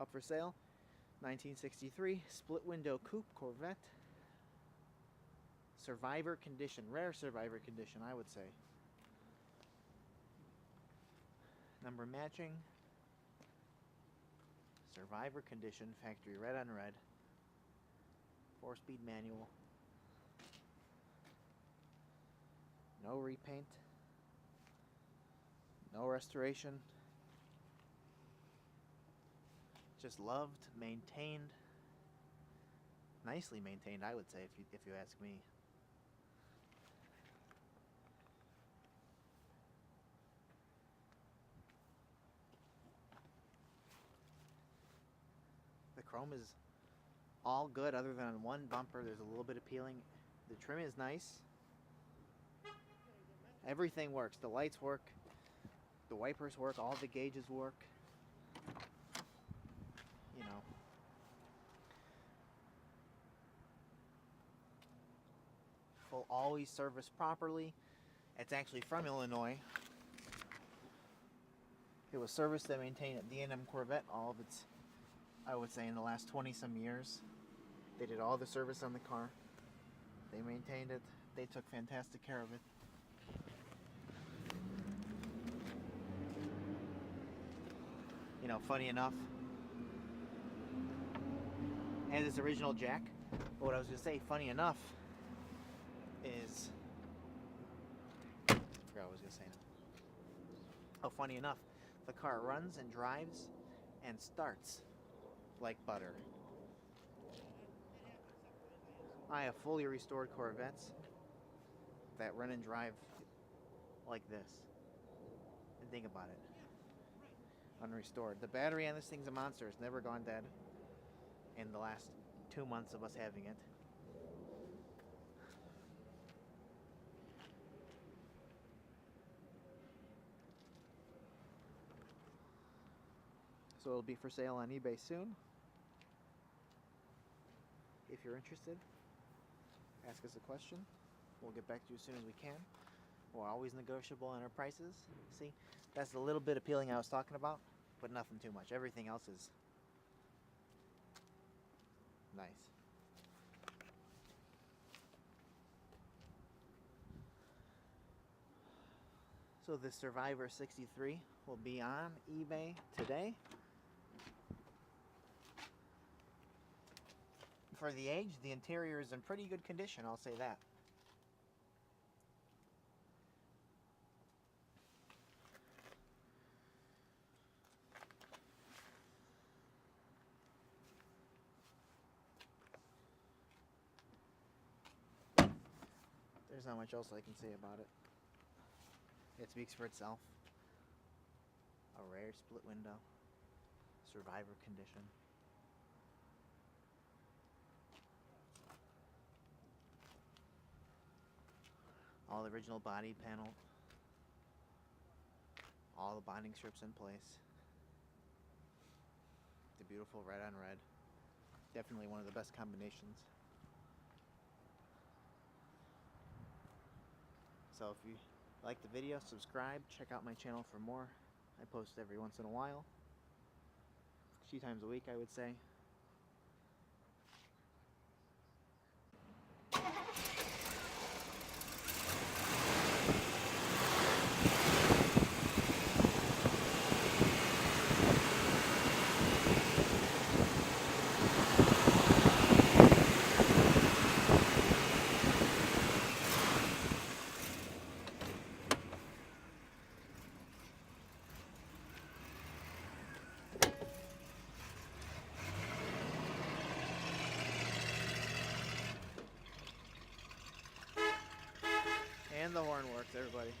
Up for sale, 1963 split window coupe Corvette. Survivor condition, rare survivor condition, I would say. Number matching. Survivor condition, factory red on red. 4-speed manual. No repaint. No restoration. Just loved, maintained. Nicely maintained, I would say, if you ask me. The chrome is all good other than on one bumper. There's a little bit of peeling. The trim is nice. Everything works. The lights work. The wipers work. All the gauges work. You know. Will always service properly. It's actually from Illinois. It was serviced and maintained at D&M Corvette. All of its, I would say, in the last 20 some years. They did all the service on the car. They maintained it. They took fantastic care of it. You know, funny enough, it has its original jack. But what I was going to say, funny enough, is, I forgot what I was going to say now. Oh, funny enough, the car runs and drives and starts like butter. I have fully restored Corvettes that run and drive like this. And think about it. Unrestored. The battery on this thing's a monster. It's never gone dead in the last 2 months of us having it. So it'll be for sale on eBay soon. If you're interested, ask us a question. We'll get back to you as soon as we can. We're always negotiable in our prices. See, that's the little bit of peeling I was talking about, but nothing too much. Everything else is nice. So this Survivor 63 will be on eBay today. For the age, the interior is in pretty good condition, I'll say that. There's not much else I can say about it. It speaks for itself. A rare split window. Survivor condition. All the original body panel. All the bonding strips in place. The beautiful red on red. Definitely one of the best combinations. So if you like the video, subscribe, check out my channel for more. I post every once in a while. A few times a week, I would say. And the horn works, everybody.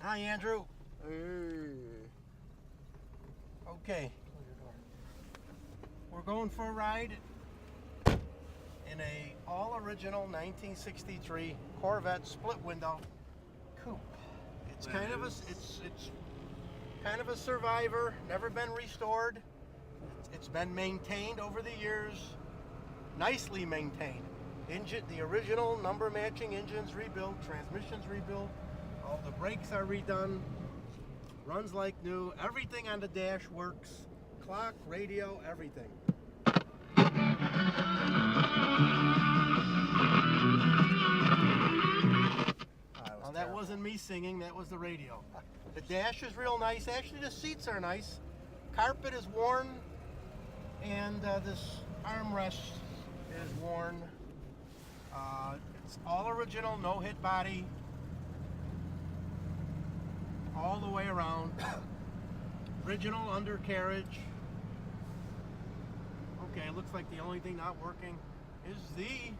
Hi, Andrew. Okay. We're going for a ride in a all-original 1963 Corvette split window coupe. It's kind of a survivor. Never been restored. It's been maintained over the years. Nicely maintained. The original number matching engines rebuilt, transmissions rebuilt. All the brakes are redone. Runs like new. Everything on the dash works. Clock, radio, everything. Now, that wasn't me singing, that was the radio. The dash is real nice. Actually, the seats are nice. Carpet is worn, and this armrest is worn. It's all original, no hit body. All the way around. Original undercarriage. Okay, looks like the only thing not working is the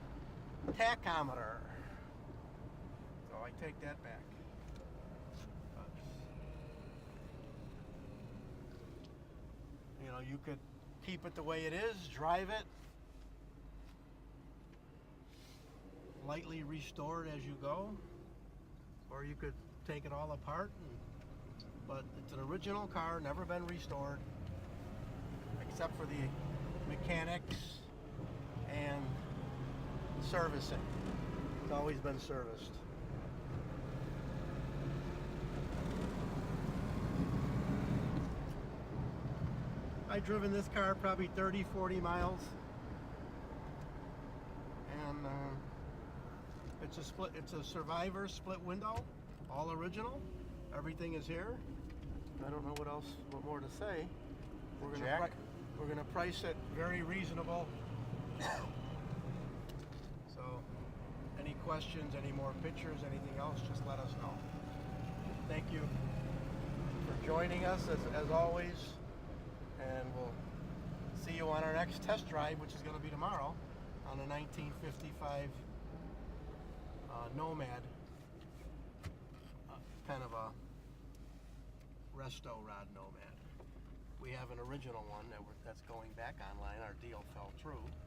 tachometer. So I take that back. You know, you could keep it the way it is, drive it, lightly restored as you go, or you could take it all apart. But it's an original car, never been restored, except for the mechanics and servicing. It's always been serviced. I've driven this car probably 30, 40 miles. And it's a survivor split window, all original. Everything is here. I don't know what more to say. We're gonna price it very reasonable. So, any questions, any more pictures, anything else, just let us know. Thank you for joining us as always, and we'll see you on our next test drive, which is going to be tomorrow, on a 1955 Nomad, kind of a resto rod Nomad. We have an original one that's going back online. Our deal fell through.